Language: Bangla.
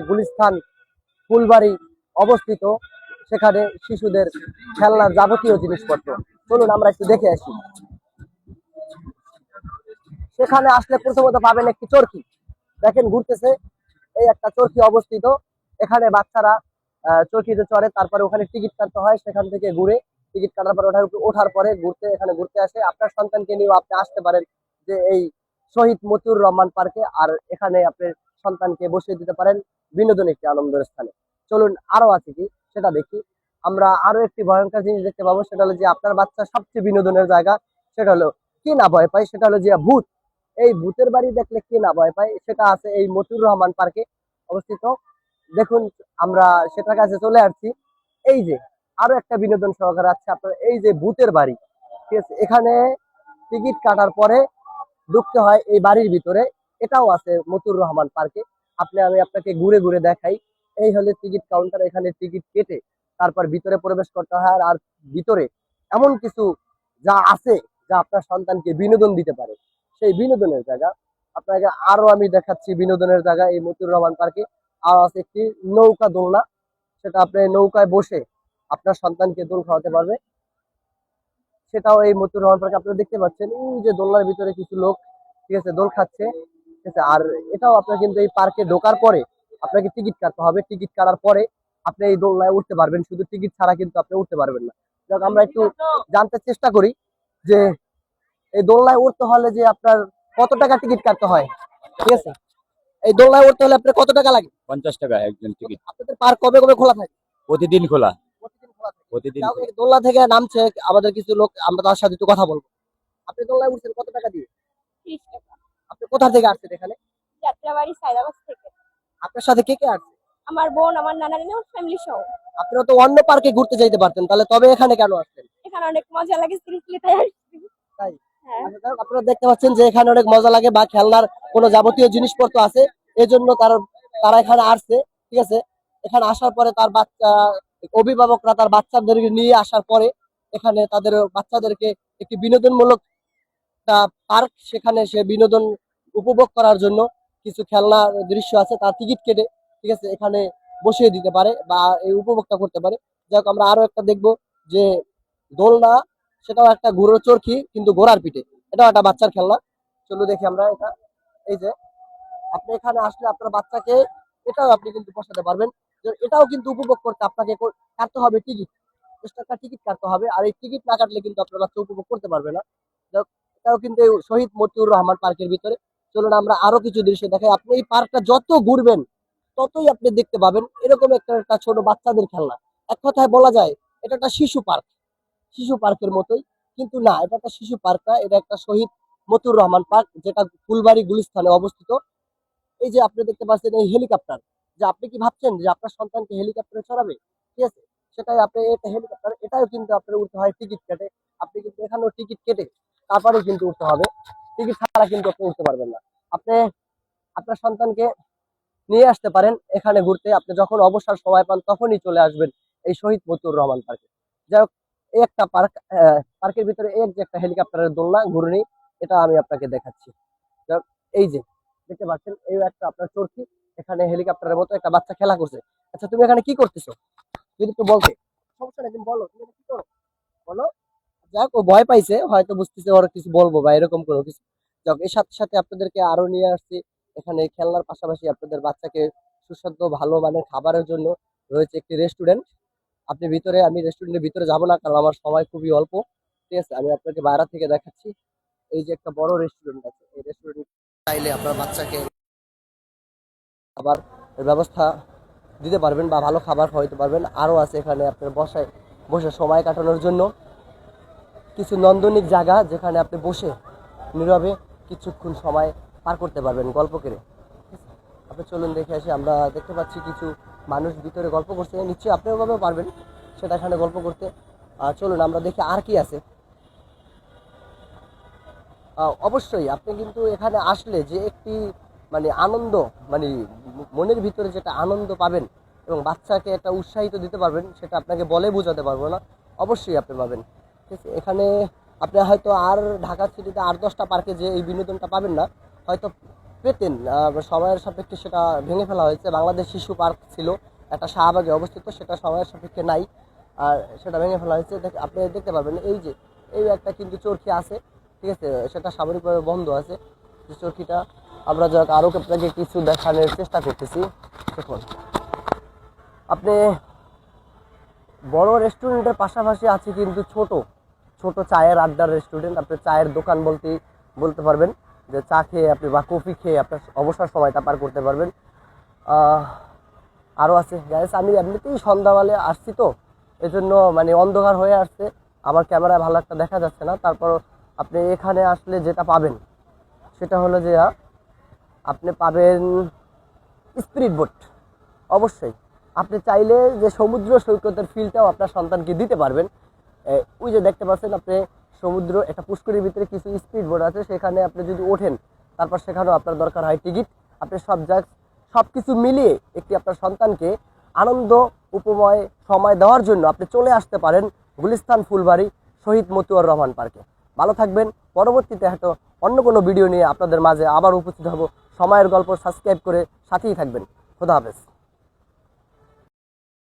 গুলিস্তান ফুলবাড়ি অবস্থিত, সেখানে শিশুদের খেলনার যাবতীয় জিনিসপত্র। চলুন আমরা একটু দেখে আসি। সেখানে আসলে প্রথমত পাবেন একটি চরকি, দেখেন ঘুরতেছে, এই একটা চরকি অবস্থিত। এখানে বাচ্চারা চরকিতে চড়ে, তারপরে ওখানে টিকিট কাটতে হয়, সেখান থেকে ঘুরে টিকিট কাটার পরে ওঠার পরে এখানে ঘুরতে আসে। আপনার সন্তানকে নিয়েও আপনি আসতে পারেন যে এই শহীদ মতিউর রহমান পার্কে, আর এখানে আপনি সন্তানকে বসিয়ে দিতে পারেন বিনোদন একটি আনন্দের স্থানে। চলুন আরো আছে কি সেটা দেখি। আমরা আরো একটি ভয়ঙ্কর জিনিস দেখতে পাবো, সেটা হলো যে আপনার বাচ্চা সবচেয়ে বিনোদনের জায়গা, সেটা হলো কি না ভয় পায়, সেটা হলো যে ভূত। এই ভূতের বাড়ি দেখলে কে না ভয় পায়, সেটা আছে এই মতিউর রহমান পার্কে অবস্থিত। দেখুন আমরা সেটার কাছে চলে আসছি। এই যে আরো একটা বিনোদন সহকারে আছে আপনার, এই যে ভূতের বাড়ি, ঠিক আছে, এখানে টিকিট কাটার পরে ঢুকতে হয় এই বাড়ির ভিতরে। এটাও আছে মতিউর রহমান পার্কে। আমি আপনাকে ঘুরে ঘুরে দেখাই। এই হলে টিকিট কাউন্টার, এখানে টিকিট কেটে তারপর ভিতরে প্রবেশ করতে হয়। আর ভিতরে এমন কিছু যা আছে যা আপনার সন্তানকে বিনোদন দিতে পারে, সেই বিনোদনের জায়গা আপনাকে আরো আমি দেখাচ্ছি। বিনোদনের জায়গা এই মতিউর রহমান পার্কে আর আছে একটি নৌকা দোলনা, সেটা আপনি নৌকায় বসে আপনার সন্তানকে দোল খাওয়াতে পারবে, সেটাও এই মতিউর রহমান পার্কে আপনারা দেখতে পাচ্ছেন। এই যে দোলনার ভিতরে কিছু লোক, ঠিক আছে, দোল খাচ্ছে, ঠিক আছে। আর এটাও আপনার কিন্তু এই পার্কে ঢোকার পরে আপনাকে টিকিট কাটতে হবে। টিকিট কাটার পরে আপনি এই দোলনায় উঠতে পারবেন, শুধু টিকিট ছাড়া কিন্তু আপনি উঠতে পারবেন না। যাক আমরা একটু জানতে চেষ্টা করি যে এই দোলনায় উঠতে হলে যে আপনার কত টাকা টিকিট কাটতে হয়, ঠিক আছে। এই দোলনায় উঠতে হলে আপনার কত টাকা লাগে? 50 টাকা একজন টিকিট। আপনাদের পার্ক কবে কবে খোলা থাকে? প্রতিদিন খোলা। প্রতিদিন খোলা থাকে। প্রতিদিন যাও, খোলা। এই দোলনা থেকে নামছে আমাদের কিছু লোক, আমরা তার সাথে একটু কথা বলবো। আপনি দোলনায় উঠছেন কত টাকা দিয়ে? 30 টাকা। আপনি কোথা থেকে আসছেন এখানে? যাত্রাবাড়ি সাইদাবাদ থেকে। আপনার সাথে কে কে আসছে? আমার বোন, আমার নানার ফ্যামিলি সহ। আপনারা তো অন্য পার্কে ঘুরতে যাইতে পারতেন, তাহলে তবে এখানে কেন আসছেন? এখানে অনেক মজা লাগে, সিরিয়াসলি তাই আসছি। তাই? হ্যাঁ। আচ্ছা, যাই হোক, আপনারা দেখতে পাচ্ছেন যে এখানে অনেক মজা লাগে বা খেলনার কোনো যাবতীয় জিনিসপত্র আছে, এজন্য তারা এখানে আসছে, ঠিক আছে। এখানে আসার পরে তার অভিভাবকরা তার বাচ্চাদেরকে নিয়ে আসার পরে এখানে তাদের বাচ্চাদেরকে একটি বিনোদনমূলক একটা পার্ক, সেখানে সে বিনোদন উপভোগ করার জন্য কিছু খেলনার দৃশ্য আছে, তার টিকিট কেটে, ঠিক আছে, এখানে বসিয়ে দিতে পারে বা এই উপভোগটা করতে পারে। যাই হোক, আমরা আরো একটা দেখবো যে দোলনা, সেটাও একটা ঘোড়ার চরকি কিন্তু ঘোড়ার পিঠে, এটাও একটা বাচ্চার খেলনা। চলো দেখি আমরা এটা। এই যে আপনি এখানে আসলে আপনার বাচ্চাকে এটাও আপনি কিন্তু বসাতে পারবেন। এটাও কিন্তু উপভোগ করতে আপনাকে কাটতে হবে টিকিট, 10 টাকা টিকিট কাটতে হবে। আর এই টিকিট না কাটলে কিন্তু আপনার বাচ্চা উপভোগ করতে পারবে না। যাক, এটাও কিন্তু এই শহীদ মতিউর রহমান পার্কের ভিতরে। চলুন আমরা আরো কিছু দৃশ্য দেখাই। আপনি এই পার্কটা যত ঘুরবেন ততই আপনি দেখতে পাবেন এরকম একটা একটা ছোট বাচ্চাদের খেলনা। এক কথায় বলা যায় এটা একটা শিশু পার্ক, শিশু পার্কের মতোই, কিন্তু না, এটা একটা শিশু পার্ক না, এটা একটা শহীদ মতিউর রহমান পার্ক, যেটা ফুলবাড়ি গুলিস্তানে অবস্থিত। এই যে আপনি দেখতে পাচ্ছেন এই হেলিকপ্টার, যে আপনি কি ভাবছেন যে আপনার সন্তানকে হেলিকপ্টারে চড়াবে, ঠিক আছে, সেটাই আপনি, এটা হেলিকপ্টার, এটাও কিন্তু আপনার উঠতে হয় টিকিট কেটে। আপনি কিন্তু এখানেও টিকিট কেটে তারপরে কিন্তু উঠতে হবে, টিকিট ছাড়া কিন্তু আপনি উঠতে পারবেন না। আপনি আপনার সন্তানকে নিয়ে আসতে পারেন এখানে ঘুরতে, আপনি যখন অবসর সময় পান তখনই চলে আসবেন এই শহীদ মতিউর রহমান পার্কে। যাই হোক, এই একটা পার্ক, পার্কের ভিতরে এই যে একটা হেলিকপ্টারের দোলনা ঘুরনি, এটা আমি আপনাকে দেখাচ্ছি। যাই হোক, এই যে দেখতে পাচ্ছেন এই একটা আপনার চরকি, এখানে হেলিকপ্টারের মতো একটা বাচ্চা খেলা করছে। আচ্ছা, তুমি এখানে কি করতেছো? যদি তো বলতে, সমস্যা নেই, তুমি বলো তুমি কি করো, বলো। যাক, ও ভয় পাইছে হয়তো, বুঝতেছে ওর কিছু বলবো বা এরকম কোনো কিছু। যাক, এর সাথে সাথে আপনাদেরকে আরো নিয়ে আসছি এখানে খেলনার পাশাপাশি আপনাদের বাচ্চাকে সুস্বাদু ভালো মানের খাবারের জন্য রয়েছে একটি রেস্টুরেন্ট। আমি রেস্টুরেন্টের ভিতরে যাবো না, কারণ আমার সময় খুবই অল্প, ঠিক আছে। আমি আপনাকে বাইরে থেকে দেখাচ্ছি। এই যে একটা বড় রেস্টুরেন্ট আছে, এই রেস্টুরেন্ট চাইলে আপনার বাচ্চাকে খাবার ব্যবস্থা দিতে পারবেন বা ভালো খাবার খাওয়াইতে পারবেন। আরো আছে এখানে আপনার বসে সময় কাটানোর জন্য কিছু নান্দনিক জায়গা, যেখানে আপনি বসে নীরবে কিছুক্ষণ সময় পার করতে পারবেন গল্প করে। আপনি চলুন দেখে আসি। আমরা দেখতে পাচ্ছি কিছু মানুষ ভিতরে গল্প করছে, নিশ্চয়ই আপনিও ভাবে পারবেন সেটা এখানে গল্প করতে। চলুন আমরা দেখি আর কি আছে। অবশ্যই আপনি কিন্তু এখানে আসলে যে একটি মানে আনন্দ, মানে মনের ভিতরে যেটা আনন্দ পাবেন এবং বাচ্চাকে একটা উৎসাহিত দিতে পারবেন, সেটা আপনাকে বলে বোঝাতে পারবো না, অবশ্যই আপনি পাবেন, ঠিক আছে। এখানে আপনি হয়তো আর ঢাকা সিটিতে 8-10টা পার্কে যে এই বিনোদনটা পাবেন না, হয়তো পেতেন, সময়ের সাপেক্ষে সেটা ভেঙে ফেলা হয়েছে। বাংলাদেশ শিশু পার্ক ছিল একটা শাহবাগে অবস্থিত, সেটা সময়ের সাপেক্ষে নাই, আর সেটা ভেঙে ফেলা হয়েছে। আপনি দেখতে পারবেন এই যে এই একটা কিন্তু চরকি আছে, ঠিক আছে, সেটা সামরিকভাবে বন্ধ আছে। যে চরকিটা আমরা যাক আরও আপনাকে কিছু দেখানোর চেষ্টা করতেছি। দেখুন, আপনি বড় রেস্টুরেন্টের পাশাপাশি আছে কিন্তু ছোট ছোট চায়ের আড্ডার রেস্টুরেন্ট। আপনি চায়ের দোকান বলতে পারবেন, যে চা খেয়ে আপনি বা কফি খেয়ে আপনার অবসর সময়টা পার করতে পারবেন। আরও আছে গাইস, আমি এমনিতেই সন্ধ্যাবেলা আসছি তো, এজন্য মানে অন্ধকার হয়ে আসছে, আমার ক্যামেরায় ভালো একটা দেখা যাচ্ছে না। তারপর আপনি এখানে আসলে যেটা পাবেন সেটা হলো যে আপনি পাবেন স্পিরিট বোট। অবশ্যই আপনি চাইলে যে সমুদ্র সৈকতের ফিলটাও আপনার সন্তানকে দিতে পারবেন। ওই যে দেখতে পাচ্ছেন আপনি সমুদ্র, একটা পুষ্করির ভিতরে কিছু স্পিড বোট আছে, সেখানে আপনি যদি ওঠেন তারপর সেখানেও আপনার দরকার হয় টিকিট। আপনি সব কিছু মিলিয়ে একটি আপনার সন্তানকে আনন্দ উপময় সময় দেওয়ার জন্য আপনি চলে আসতে পারেন গুলিস্তান ফুলবাড়ি শহীদ মতুয়ার রহমান পার্কে। ভালো থাকবেন। পরবর্তীতে হয়তো অন্য কোনো ভিডিও নিয়ে আপনাদের মাঝে আবার উপস্থিত হব। সময়ের গল্প সাবস্ক্রাইব করে সাথেই থাকবেন। খোদা হাফেজ।